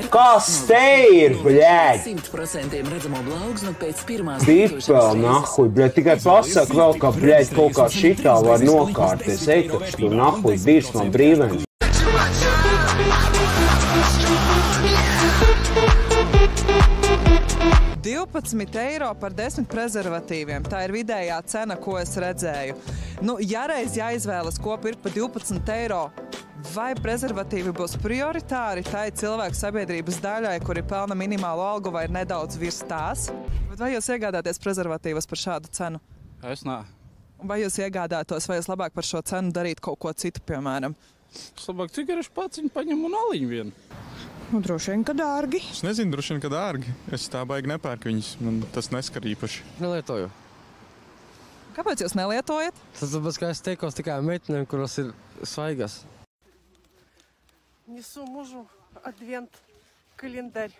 Kas te ir, bļēd? 100% redzamo blaugsmu pēc pirmās Pipel, nahuj, bļēd, tikai pasaka vēl, ka, bļēd, kaut kā šitā var nokārties. Ej, taču tu, nahuj, dīrs man brīvens. €12 par 10 prezervatīviem. Tā ir vidējā cena, ko es redzēju. Nu, ja reiz jāizvēlas, ko pirkt par €12, vai prezervatīvi būs prioritāri tai cilvēku sabiedrības daļai, kuri pelna minimālo algu vai ir nedaudz virs tās? Bet vai jūs iegādāties prezervatīvas par šādu cenu? Es nē. Vai jūs iegādātos, vai jūs labāk par šo cenu darīt kaut ko citu, piemēram? Es labāk cigarešu paciņu paņemu un aliņu vienu. Nu, droši vien, ka dārgi. Es nezinu, droši vien, ka dārgi. Es tā baigi nepērku viņus. Man tas neskar īpaši. Nelietoju. Kāpēc jūs nelietojat? Tas tāpēc, ka es tiekos tikai meitenēm, kuras ir svaigas. Несу мужу адвент-календарь.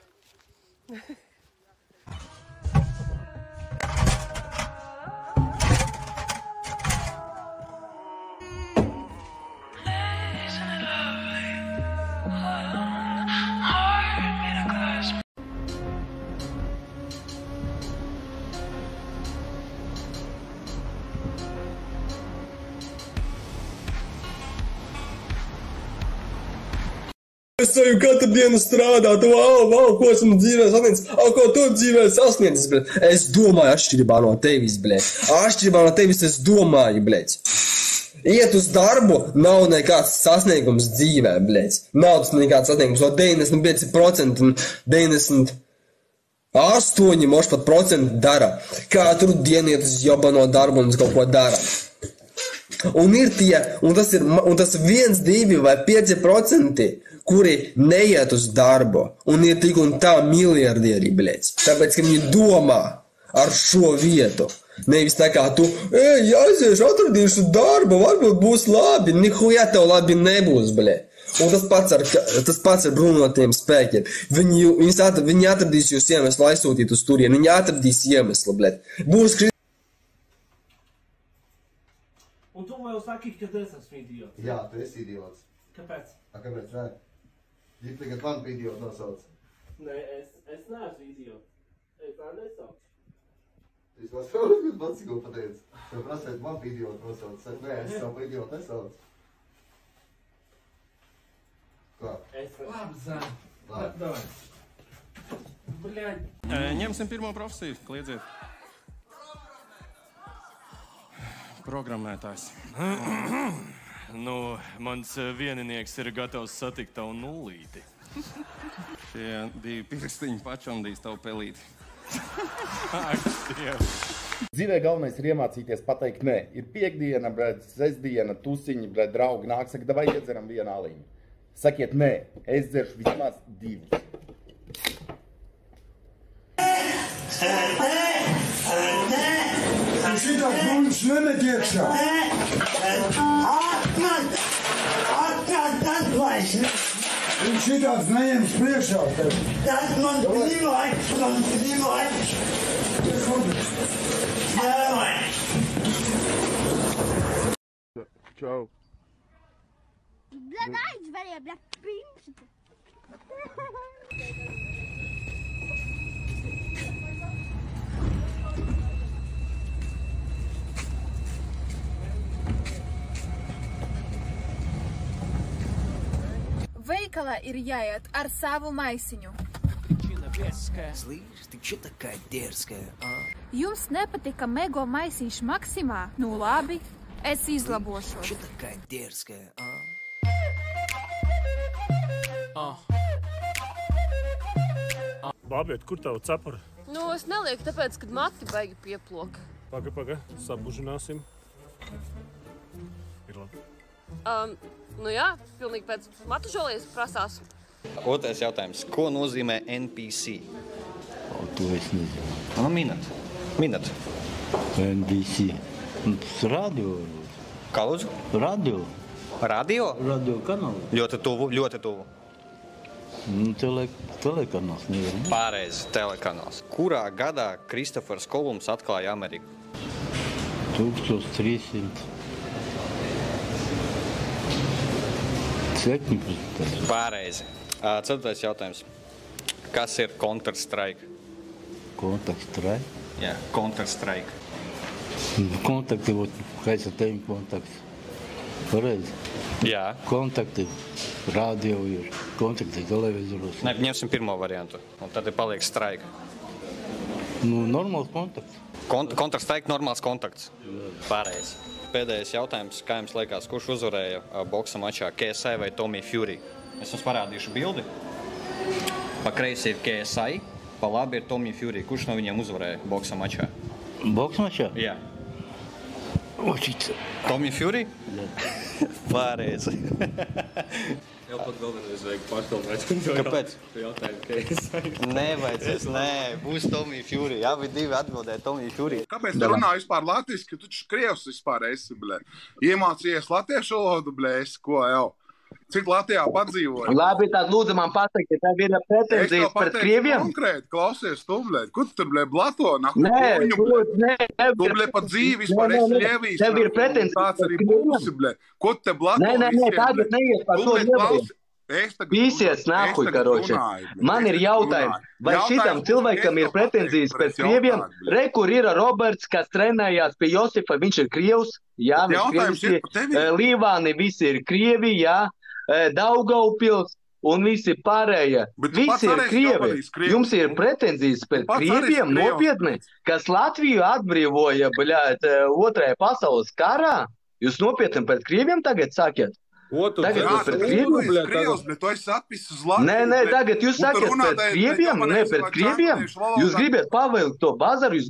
Es eju katru dienu strādāt, ko esmu dzīvē sasniedzis, ko tu dzīvē sasniedzis, bļet. Es domāju atšķirībā no tevis, bļet. Atšķirībā no tevis es domāju, bļet. Iet uz darbu nav nekāds sasniegums dzīvē, bļet. Nav tas nekāds sasniegums, no 95% un 98% moš pat procenti dara. Katru dienu iet uz jobano darbu un kaut ko dara. Un ir tie, un tas 1, 2 vai 5%, kuri neiet uz darbu, un ir tik un tā miljardieri, bļēc. Tāpēc, ka viņi domā ar šo vietu. Nevis tā kā tu, aiziešu, atradīšu darbu, varbūt būs labi, nihuja tev labi nebūs, bļēt. Un tas pats ar brunotiem spēkiem. Viņi atradīs jūs iemeslu aizsūtīt uz turieni, viņi atradīs iemeslu, bļēt. Būs Un tu vēl saki, ka es esmu idiots. Jā, tu esi idiots. Kāpēc? Kāpēc nē? Ja tagad man par idiotu nosauc. Nē, es neesmu idiots. Es tā nesaucu. Es vēl saprotu, ka pats ko pateicu. Tev prasēt man par idiotu nosauc. Saka, nē, es savu par idiotu nesaucu. Kā? Labi, zēn. Labi, davai. Bļaļ. Ņemsim pirmo profesiju, kliedziet. Programmētājs. Nu, mans vieninieks ir gatavs satikt tavu nullīti. Šie 2 pirkstiņi pačondīs tavu pelīti. Ak, Dievs. Dzīvē galvenais ir iemācīties pateikt nē. Ir piekdiena, bred, sestdiena, tusiņi, bred, draugi nāk, saka, davai iedzeram vienu aliņu. Sakiet nē, es dzeršu vismaz 2. Šitās buļas nemet iekšā. Un šitās neņems priekšā tev. Tas man brīvai. Čau. Bļad, aizverie, bļad, pimšita. Veikalā ir jāiet ar savu maisiņu. Слышь, ты чё такая дерзкая, а? Jums nepatika Mego maisiņš Maksimā? Nu labi, es izlabošos. Чё такая дерзкая, а? Bābiet, kur tavu cepuri? Nu, es nelieku tāpēc, kad mati baigi pieploka. Paga, sabužināsim. Ir labi. Nu jā, pilnīgi pēc matu žolies prasās. Otrais jautājums. Ko nozīmē NPC? To es nezinu. Nu, minat. NBC. Radio. Kā lūdzu? Radio. Radio? Radio kanāls. Ļoti tuvu. Telekanāls nevar. Pareizi, telekanāls. Kurā gadā Kristofers Kolumps atklāja Ameriku? 1300. Pareizi. Ceturtais jautājums. Kas ir Counter-Strike? Counter-Strike? Jā, Counter-Strike. Kontakti, kā es ar tevi kontakts. Pareizi? Jā. Kontakti, radio ir, kontakti televizoros. Nē, ņemsim pirmo variantu, un tad paliek strike. Nu, normāls kontakts. Counter-Strike, normāls kontakts. Pareizi. Pēdējais jautājums, kā jums liekas, kurš uzvarēja boksa mačā, KSI vai Tommy Fury? Es jums parādīšu bildi. Pa kreisi ir KSI, pa labi ir Tommy Fury. Kurš no viņiem uzvarēja boksa mačā? Boksa mačā? Jā. Očica. Tommy Fury? Jā. Pareizi. Jau pat vēlreiz vajag pārkalpēt. Kāpēc? Jautājumu KSI. Nevajadzēs, nē, būs Tommy Fury. Jā, vi divi atbildēja Tommy Fury. Kāpēc tu runā vispār latviski, ka tu taču krievs vispār esi, blē? Iemācījies latviešu valodu, blē, esi ko jau? Cik Latvijā padzīvoja? Labi, tad lūdzu man pateikt, ka tev ir pretenzijas pret krieviem? Konkrēti, klausies tu, blē, kur tu tur, blē, blato, nahu? Nē, tu, blē, pa dzīvi vispār esi Lievijas. Tev ir pretenzijas tāds arī būsi, blē. Ko tu te blato? Nē, tagad neies par to Lievijas. Pīsies nahuj, karoči. Man ir jautājums, vai šitam cilvēkam ir pretenzijas pēc krieviem? Re, kur ir Roberts, kas trenējās pie Josifa, viņš ir krievs, jā, viņš krieviski, Līvāni visi ir krievi, jā, Daugaupils un visi pārējie. Visi ir krievi. Jums ir pretenzijas pēc krieviem nopietni, kas Latviju atbrīvoja, bļāt, otrajā pasaules karā? Jūs nopietni pēc krieviem tagad sakiet? Tagad jūs pret krieviem? Tu esi atpis uz Latviju. Nē, tagad jūs sakiet pēc krieviem, ne pēc krieviem. Jūs gribat pavilkt to bazaru.